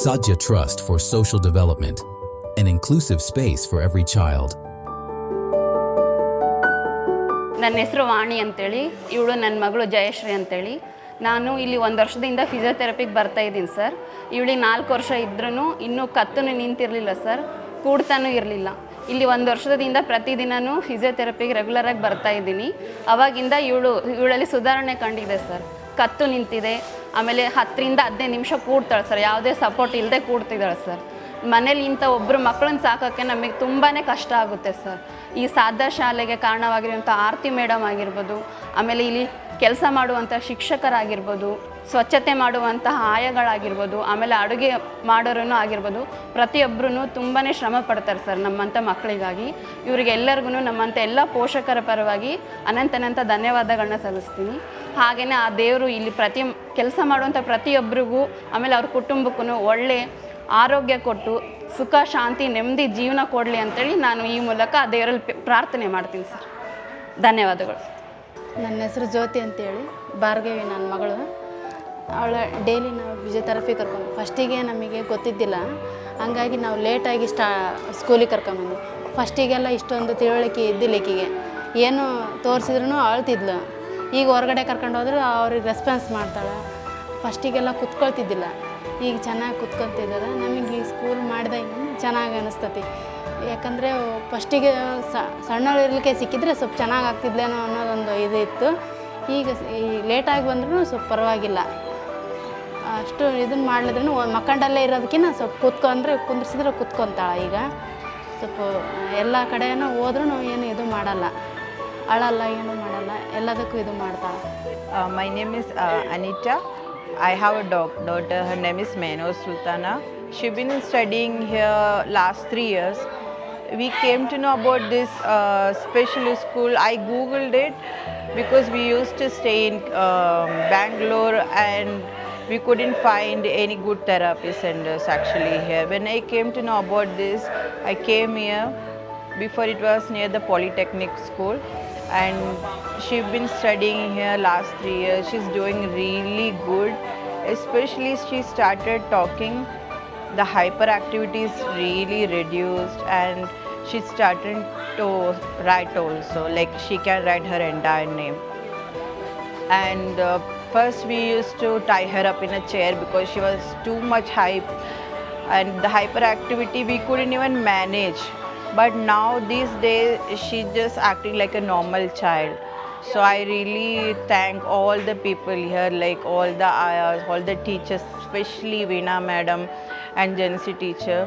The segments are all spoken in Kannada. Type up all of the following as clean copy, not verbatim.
Sadhya Trust for Social Development, an inclusive space for every child. ನನ್ನ ಹೆಸರು ವಾಣಿ ಅಂತೇಳಿ, ಇವಳು ನನ್ನ ಮಗಳು ಜಯಶ್ರೀ ಅಂತೇಳಿ. ನಾನು ಇಲ್ಲಿ 1 ವರ್ಷದಿಂದ ಫಿಸಿಯೋಥೆರಪಿಗೆ ಬರ್ತಾಯಿದ್ದೀನಿ ಸರ್. ಇವಳಿಗೆ 4 ವರ್ಷ ಇದ್ರೂ ಇನ್ನೂ ಕತ್ತೂ ನಿಂತಿರಲಿಲ್ಲ ಸರ್, ಕೂಡ್ತಾನೂ ಇರಲಿಲ್ಲ. ಇಲ್ಲಿ 1 ವರ್ಷದಿಂದ ಪ್ರತಿದಿನವೂ ಫಿಸಿಯೋಥೆರಪಿಗೆ ರೆಗ್ಯುಲರಾಗಿ ಬರ್ತಾಯಿದ್ದೀನಿ. ಆವಾಗಿಂದ ಇವಳಲ್ಲಿ ಸುಧಾರಣೆ ಕಂಡಿದೆ ಸರ್. ಕತ್ತು ನಿಂತಿದೆ, ಆಮೇಲೆ 10ರಿಂದ 15 ನಿಮಿಷ ಕೂಡ್ತಾಳೆ ಸರ್, ಯಾವುದೇ ಸಪೋರ್ಟ್ ಇಲ್ಲದೆ ಕೂಡ್ತಿದ್ದಾಳೆ ಸರ್. ಮನೇಲಿ ಇಂಥ ಒಬ್ಬರು ಮಕ್ಕಳನ್ನ ಸಾಕೋಕ್ಕೆ ನಮಗೆ ತುಂಬಾ ಕಷ್ಟ ಆಗುತ್ತೆ ಸರ್. ಈ ಸಾಧಾ ಶಾಲೆಗೆ ಕಾರಣವಾಗಿರುವಂಥ ಆರತಿ ಮೇಡಮ್ ಆಗಿರ್ಬೋದು, ಆಮೇಲೆ ಇಲ್ಲಿ ಕೆಲಸ ಮಾಡುವಂಥ ಶಿಕ್ಷಕರಾಗಿರ್ಬೋದು, ಸ್ವಚ್ಛತೆ ಮಾಡುವಂತಹ ಆಯಗಳಾಗಿರ್ಬೋದು, ಆಮೇಲೆ ಅಡುಗೆ ಮಾಡೋರೂ ಆಗಿರ್ಬೋದು, ಪ್ರತಿಯೊಬ್ಬರೂ ತುಂಬಾ ಶ್ರಮ ಪಡ್ತಾರೆ ಸರ್ ನಮ್ಮಂಥ ಮಕ್ಕಳಿಗಾಗಿ. ಇವರಿಗೆಲ್ಲರಿಗೂ ನಮ್ಮಂಥ ಎಲ್ಲ ಪೋಷಕರ ಪರವಾಗಿ ಅನಂತ ಧನ್ಯವಾದಗಳನ್ನ ಸಲ್ಲಿಸ್ತೀನಿ. ಹಾಗೆಯೇ ಆ ದೇವರು ಇಲ್ಲಿ ಕೆಲಸ ಮಾಡುವಂಥ ಪ್ರತಿಯೊಬ್ಬರಿಗೂ, ಆಮೇಲೆ ಅವ್ರ ಕುಟುಂಬಕ್ಕೂ ಒಳ್ಳೆ ಆರೋಗ್ಯ ಕೊಟ್ಟು ಸುಖ ಶಾಂತಿ ನೆಮ್ಮದಿ ಜೀವನ ಕೊಡಲಿ ಅಂತೇಳಿ ನಾನು ಈ ಮೂಲಕ ಆ ದೇವರಲ್ಲಿ ಪ್ರಾರ್ಥನೆ ಮಾಡ್ತೀನಿ ಸರ್. ಧನ್ಯವಾದಗಳು. ನನ್ನ ಹೆಸರು ಜ್ಯೋತಿ ಅಂತೇಳಿ, ಭಾರ್ಗವಿ ನನ್ನ ಮಗಳು. ಅವಳ ಡೈಲಿ ನಾವು ಫಿಸಿಯೋಥೆರಪಿ ಕರ್ಕೊಂಡು, ಫಸ್ಟಿಗೆ ನಮಗೆ ಗೊತ್ತಿದ್ದಿಲ್ಲ, ಹಂಗಾಗಿ ನಾವು ಲೇಟಾಗಿ ಸ್ಕೂಲಿಗೆ ಕರ್ಕೊಂಬಂದು. ಫಸ್ಟಿಗೆಲ್ಲ ಇಷ್ಟೊಂದು ತಿಳುವಳಿಕೆ ಇದ್ದಿಲ್ಲ ಈಕೆಗೆ, ಏನು ತೋರಿಸಿದ್ರೂ ಅಳ್ತಿದ್ಲು. ಈಗ ಹೊರಗಡೆ ಕರ್ಕೊಂಡು ಹೋದ್ರೆ ಅವ್ರಿಗೆ ರೆಸ್ಪಾನ್ಸ್ ಮಾಡ್ತಾಳೆ. ಫಸ್ಟಿಗೆಲ್ಲ ಕುತ್ಕೊಳ್ತಿದ್ದಿಲ್ಲ, ಈಗ ಚೆನ್ನಾಗಿ ಕುತ್ಕೊತಿದ್ದಾರೆ. ನಮಗೆ ಈ ಸ್ಕೂಲ್ ಮಾಡಿದಾಗ ಚೆನ್ನಾಗಿ ಅನ್ನಿಸ್ತತಿ. ಯಾಕಂದರೆ ಫಸ್ಟಿಗೆ ಸಣ್ಣಳು ಇರಲಿಕ್ಕೆ ಸಿಕ್ಕಿದ್ರೆ ಸ್ವಲ್ಪ ಚೆನ್ನಾಗಿ ಆಗ್ತಿದ್ಲೇನೋ ಅನ್ನೋದೊಂದು ಇದು ಇತ್ತು. ಈಗ ಈ ಲೇಟಾಗಿ ಬಂದ್ರೂ ಸ್ವಲ್ಪ ಪರವಾಗಿಲ್ಲ. ಅಷ್ಟು ಇದನ್ನು ಮಾಡ್ಲಿದ್ರೂ ಮಕ್ಕಂಡಲ್ಲೇ ಇರೋದಕ್ಕಿಂತ ಸ್ವಲ್ಪ ಕುಂದ್ರಿಸಿದ್ರೆ ಕುತ್ಕೊತಾಳೆ. ಈಗ ಸ್ವಲ್ಪ ಎಲ್ಲ ಕಡೆನೂ ಹೋದ್ರೂ ಏನು ಇದು ಮಾಡಲ್ಲ, ಅಳಲ್ಲ, ಏನು ಮಾಡಲ್ಲ, ಎಲ್ಲದಕ್ಕೂ ಇದು ಮಾಡ್ತಾಳೆ. My name is Anita. I have a daughter. Her name is Meno Sultana. She's been studying here last 3 years. We came to know about this specialist school. I googled it because we used to stay in Bangalore and we couldn't find any good therapy centers actually here. When I came to know about this, I came here. Before it was near the Polytechnic school, and she's been studying here last 3 years. She's doing really good, especially she started talking. The hyperactivity is really reduced and she started to write also, like she can write her entire name. And first we used to tie her up in a chair because she was too much hype, and the hyperactivity we couldn't even manage. But now these days she's just acting like a normal child. So I really thank all the people here, like all the ayahs, all the teachers, especially Veena madam and Jansi teacher.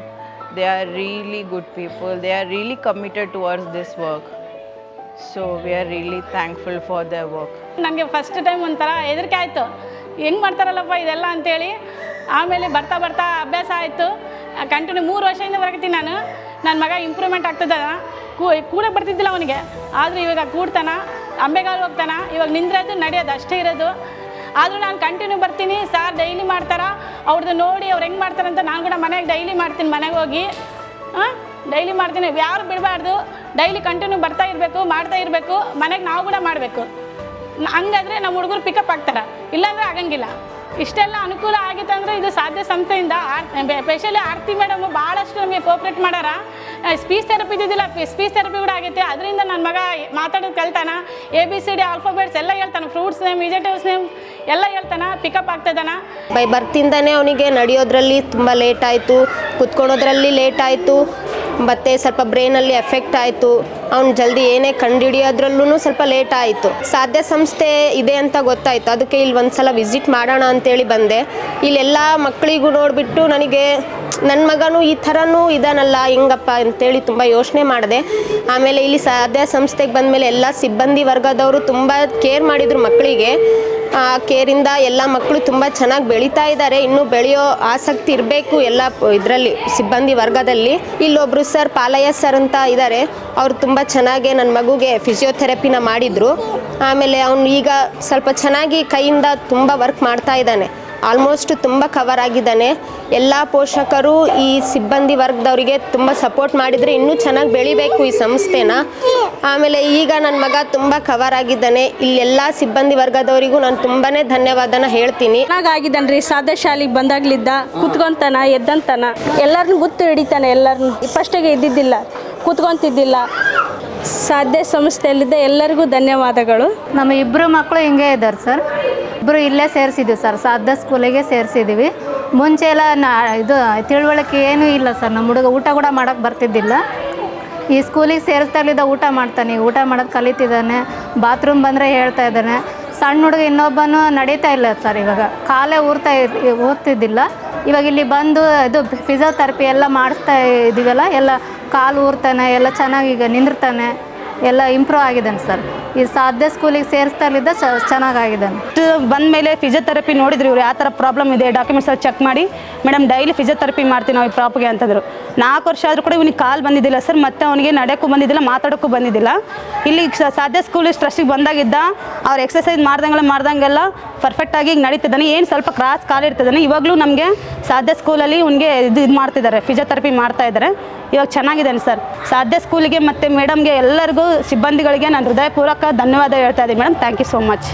They are really good people. They are really committed towards this work. So we are really thankful for their work. ನನಗೆ ಫಸ್ಟ್ ಟೈಮ್ ಒಂಥರ ಹೆದರಿಕೆ ಆಯಿತು, ಹೆಂಗೆ ಮಾಡ್ತಾರಲ್ಲಪ್ಪ ಇದೆಲ್ಲ ಅಂತೇಳಿ. ಆಮೇಲೆ ಬರ್ತಾ ಅಭ್ಯಾಸ ಆಯಿತು. ಕಂಟಿನ್ಯೂ 3 ವರ್ಷದಿಂದ ಬರಕತ್ತೀನಿ ನಾನು. ನನ್ನ ಮಗ ಇಂಪ್ರೂವ್ಮೆಂಟ್ ಆಗ್ತದ. ಕೂಡಕ್ಕೆ ಬರ್ತಿದ್ದಿಲ್ಲ ಅವನಿಗೆ, ಆದರೂ ಇವಾಗ ಕೂಡ್ತಾನ, ಅಂಬೆಗಾಲು ಹೋಗ್ತಾನ. ಇವಾಗ ನಿಂದ್ರದು ನಡೆಯೋದು ಅಷ್ಟೇ ಇರೋದು. ಆದರೂ ನಾನು ಕಂಟಿನ್ಯೂ ಬರ್ತೀನಿ. ಸಾರ್ ಡೈಲಿ ಮಾಡ್ತಾರೆ, ಅವ್ರದ್ದು ನೋಡಿ ಅವ್ರು ಹೆಂಗೆ ಮಾಡ್ತಾರಂತ ನಾನು ಕೂಡ ಮನೆಗೆ ಡೈಲಿ ಮಾಡ್ತೀನಿ. ಮನೆಗೆ ಹೋಗಿ ಡೈಲಿ ಮಾಡ್ತೀನಿ. ಯಾರು ಬಿಡಬಾರ್ದು, ಡೈಲಿ ಕಂಟಿನ್ಯೂ ಬರ್ತಾ ಇರಬೇಕು, ಮಾಡ್ತಾ ಇರಬೇಕು. ಮನೆಗೆ ನಾವು ಕೂಡ ಮಾಡಬೇಕು. ಹಂಗಾದ್ರೆ ನಮ್ಮ ಹುಡುಗರು ಪಿಕಪ್ ಆಗ್ತಾರೆ, ಇಲ್ಲಾಂದರೆ ಆಗಂಗಿಲ್ಲ. ಇಷ್ಟೆಲ್ಲ ಅನುಕೂಲ ಆಗಿತ್ತು ಅಂದರೆ ಇದು ಸಾಧ್ಯ ಸಂಸ್ಥೆಯಿಂದ. ಸ್ಪೆಷಲಿ ಆರತಿ ಮೇಡಮು ಭಾಳಷ್ಟು ನಮಗೆ ಕೋಪ್ರೇಟ್ ಮಾಡ್ಯಾರ. ಸ್ಪೀಚ್ ಥೆರಪಿ ಇದ್ದಿದ್ದಿಲ್ಲ, ಸ್ಪೀಚ್ ಥೆರಪಿ ಕೂಡ ಆಗೈತೆ. ಅದರಿಂದ ನನ್ನ ಮಗ ಮಾತಾಡೋದು ಕಲ್ತಾನ, ABCD ಆಲ್ಫಾಬೆಟ್ಸ್ ಎಲ್ಲ ಹೇಳ್ತಾನೆ, ಫ್ರೂಟ್ಸ್ ನೇಮ್, ವೆಜಿಟೇಬಲ್ಸ್ ನೇಮ್ ಎಲ್ಲ ಹೇಳ್ತಾನೆ, ಪಿಕಪ್ ಆಗ್ತದಾನ. ಬರ್ತಿಂದನೇ ಅವನಿಗೆ ನಡೆಯೋದ್ರಲ್ಲಿ ತುಂಬ ಲೇಟ್ ಆಯಿತು, ಕುತ್ಕೊಳೋದ್ರಲ್ಲಿ ಲೇಟ್ ಆಯಿತು, ಮತ್ತು ಸ್ವಲ್ಪ ಬ್ರೈನಲ್ಲಿ ಎಫೆಕ್ಟ್ ಆಯಿತು. ಅವ್ನು ಜಲ್ದಿ ಏನೇ ಕಂಡುಹಿಡಿಯೋದ್ರಲ್ಲೂ ಸ್ವಲ್ಪ ಲೇಟ್ ಆಯಿತು. ಸಾಧ್ಯ ಸಂಸ್ಥೆ ಇದೆ ಅಂತ ಗೊತ್ತಾಯಿತು, ಅದಕ್ಕೆ ಇಲ್ಲಿ ಒಂದು ಸಲ ವಿಸಿಟ್ ಮಾಡೋಣ ಅಂತೇಳಿ ಬಂದೆ. ಇಲ್ಲೆಲ್ಲ ಮಕ್ಕಳಿಗೂ ನೋಡಿಬಿಟ್ಟು ನನಗೆ ನನ್ನ ಮಗನೂ ಈ ಥರನೂ ಇದಾನಲ್ಲ, ಹಿಂಗಪ್ಪ ಅಂತೇಳಿ ತುಂಬ ಯೋಚನೆ ಮಾಡಿದೆ. ಆಮೇಲೆ ಇಲ್ಲಿ ಸಾಧ್ಯ ಸಂಸ್ಥೆಗೆ ಬಂದಮೇಲೆ ಎಲ್ಲ ಸಿಬ್ಬಂದಿ ವರ್ಗದವರು ತುಂಬ ಕೇರ್ ಮಾಡಿದರು ಮಕ್ಕಳಿಗೆ. ಆ ಕೇರಿಂದ ಎಲ್ಲ ಮಕ್ಕಳು ತುಂಬ ಚೆನ್ನಾಗಿ ಬೆಳೀತಾ ಇದ್ದಾರೆ. ಇನ್ನೂ ಬೆಳೆಯೋ ಆಸಕ್ತಿ ಇರಬೇಕು ಎಲ್ಲ ಇದರಲ್ಲಿ ಸಿಬ್ಬಂದಿ ವರ್ಗದಲ್ಲಿ. ಇಲ್ಲೊಬ್ಬರು ಸರ್ ಪಾಲಯ್ಯ ಸರ್ ಅಂತ ಇದ್ದಾರೆ, ಅವರು ತುಂಬ ಚೆನ್ನಾಗಿ ನನ್ನ ಮಗುಗೆ ಫಿಸಿಯೋಥೆರಪಿನ ಮಾಡಿದರು. ಆಮೇಲೆ ಅವನು ಈಗ ಸ್ವಲ್ಪ ಚೆನ್ನಾಗಿ ಕೈಯಿಂದ ತುಂಬ ವರ್ಕ್ ಮಾಡ್ತಾ ಇದ್ದಾನೆ. ಆಲ್ಮೋಸ್ಟ್ ತುಂಬ ಕವರ್ ಆಗಿದ್ದಾನೆ. ಎಲ್ಲ ಪೋಷಕರು ಈ ಸಿಬ್ಬಂದಿ ವರ್ಗದವರಿಗೆ ತುಂಬ ಸಪೋರ್ಟ್ ಮಾಡಿದರೆ ಇನ್ನೂ ಚೆನ್ನಾಗಿ ಬೆಳಿಬೇಕು ಈ ಸಂಸ್ಥೆನ. ಆಮೇಲೆ ಈಗ ನನ್ನ ಮಗ ತುಂಬ ಕವರ್ ಆಗಿದ್ದಾನೆ. ಇಲ್ಲೆಲ್ಲ ಸಿಬ್ಬಂದಿ ವರ್ಗದವರಿಗೂ ನಾನು ತುಂಬಾ ಧನ್ಯವಾದನ ಹೇಳ್ತೀನಿ. ಚೆನ್ನಾಗಿದ್ದಾನೆ ರೀ. ಸಾಧ್ಯ ಶಾಲೆಗೆ ಬಂದಾಗ್ಲಿದ್ದ ಕುತ್ಕೊಂತಾನ, ಎದ್ದಂತಾನ, ಎಲ್ಲರನ್ನೂ ಗುತ್ತು ಹಿಡಿತಾನೆ. ಎಲ್ಲರನ್ನೂ ಫಸ್ಟಿಗೆ ಇದ್ದಿದ್ದಿಲ್ಲ, ಕೂತ್ಕೊಂತಿದ್ದಿಲ್ಲ. ಸಾಧ್ಯ ಸಂಸ್ಥೆಯಲ್ಲಿದ್ದ ಎಲ್ಲರಿಗೂ ಧನ್ಯವಾದಗಳು. ನಮ್ಮ ಇಬ್ಬರು ಮಕ್ಕಳು ಹಿಂಗೆ ಇದ್ದಾರೆ ಸರ್. ಇಬ್ಬರು ಇಲ್ಲೇ ಸೇರಿಸಿದ್ದೀವಿ ಸರ್, ಸಾಧ್ಯ ಸ್ಕೂಲಿಗೆ ಸೇರಿಸಿದ್ದೀವಿ. ಮುಂಚೆ ಎಲ್ಲ ಇದು ತಿಳುವಳಿಕೆ ಏನೂ ಇಲ್ಲ ಸರ್. ನಮ್ಮ ಹುಡುಗ ಊಟ ಕೂಡ ಮಾಡೋಕ್ಕೆ ಬರ್ತಿದ್ದಿಲ್ಲ. ಈ ಸ್ಕೂಲಿಗೆ ಸೇರಿಸ್ದಾಗ್ಲಿದ್ದ ಊಟ ಮಾಡ್ತಾನೆ, ಊಟ ಮಾಡೋದು ಕಲಿತಿದ್ದಾನೆ. ಬಾತ್ರೂಮ್ ಬಂದರೆ ಹೇಳ್ತಾ ಇದ್ದಾನೆ. ಸಣ್ಣ ಹುಡುಗ ಇನ್ನೊಬ್ಬನು ನಡೀತಾ ಇಲ್ಲ ಸರ್. ಇವಾಗ ಕಾಲೇ ಊರ್ತಿದ್ದಿಲ್ಲ. ಇವಾಗ ಇಲ್ಲಿ ಬಂದು ಇದು ಫಿಸಿಯೋಥೆರಪಿ ಎಲ್ಲ ಮಾಡಿಸ್ತಾ ಇದ್ದೀವಲ್ಲ, ಎಲ್ಲ ಕಾಲು ಊರ್ತಾನೆ, ಎಲ್ಲ ಚೆನ್ನಾಗಿ ಈಗ ನಿಂದಿರ್ತಾನೆ, ಎಲ್ಲ ಇಂಪ್ರೂವ್ ಆಗಿದ್ದಾನೆ ಸರ್. ಈ ಸಾಧ್ಯ ಸ್ಕೂಲಿಗೆ ಸೇರಿಸ್ತಾಲಿದ್ದ ಚೆನ್ನಾಗಾಗಿದ್ದಾನೆ. ಬಂದ ಮೇಲೆ ಫಿಸಿಯೋಥೆರಪಿ ನೋಡಿದ್ರು ಇವ್ರು ಯಾವ ಥರ ಪ್ರಾಬ್ಲಮ್ ಇದೆ, ಡಾಕ್ಯುಮೆಂಟ್ಸ್ ಎಲ್ಲ ಚೆಕ್ ಮಾಡಿ ಮೇಡಮ್ ಡೈಲಿ ಫಿಸಿಯೋಥೆರಪಿ ಮಾಡ್ತೀವಿ ನಾವು ಈ ಪ್ರಾಪ್ಗೆ ಅಂತಂದರು. 4 ವರ್ಷ ಆದರೂ ಕೂಡ ಇವನಿಗೆ ಕಾಲು ಬಂದಿದ್ದಿಲ್ಲ ಸರ್, ಮತ್ತು ಅವನಿಗೆ ನಡೆಯೋಕ್ಕೂ ಬಂದಿದ್ದಿಲ್ಲ, ಮಾತಾಡೋಕ್ಕೂ ಬಂದಿದ್ದಿಲ್ಲ. ಇಲ್ಲಿ ಸಾಧ್ಯ ಸ್ಕೂಲ್ ಟ್ರಸ್ಟಿಗೆ ಬಂದಾಗಿದ್ದ ಅವ್ರು ಎಕ್ಸಸೈಸ್ ಮಾಡ್ದಂಗೆಲ್ಲ ಪರ್ಫೆಕ್ಟಾಗಿ ಈಗ ನಡೀತಿದ್ದಾನೆ. ಏನು ಸ್ವಲ್ಪ ಕ್ರಾಸ್ ಕಾಲಿಡ್ತಿದ್ದಾನೆ. ಇವಾಗಲೂ ನಮಗೆ ಸಾಧ್ಯ ಸ್ಕೂಲಲ್ಲಿ ಅವ್ನಿಗೆ ಇದು ಮಾಡ್ತಿದ್ದಾರೆ, ಫಿಸಿಯೋಥೆರಪಿ ಮಾಡ್ತಾ ಇದ್ದಾರೆ. ಇವಾಗ ಚೆನ್ನಾಗಿದ್ದಾನೆ ಸರ್. ಸಾಧ್ಯ ಸ್ಕೂಲಿಗೆ ಮತ್ತು ಮೇಡಮ್ಗೆ ಎಲ್ಲರಿಗೂ ಸಿಬ್ಬಂದಿಗಳಿಗೆ ನಾನು ಹೃದಯಪೂರ್ವಕ ಧನ್ಯವಾದ ಹೇಳ್ತಾ ಇದ್ದೀನಿ madam. Thank you so much.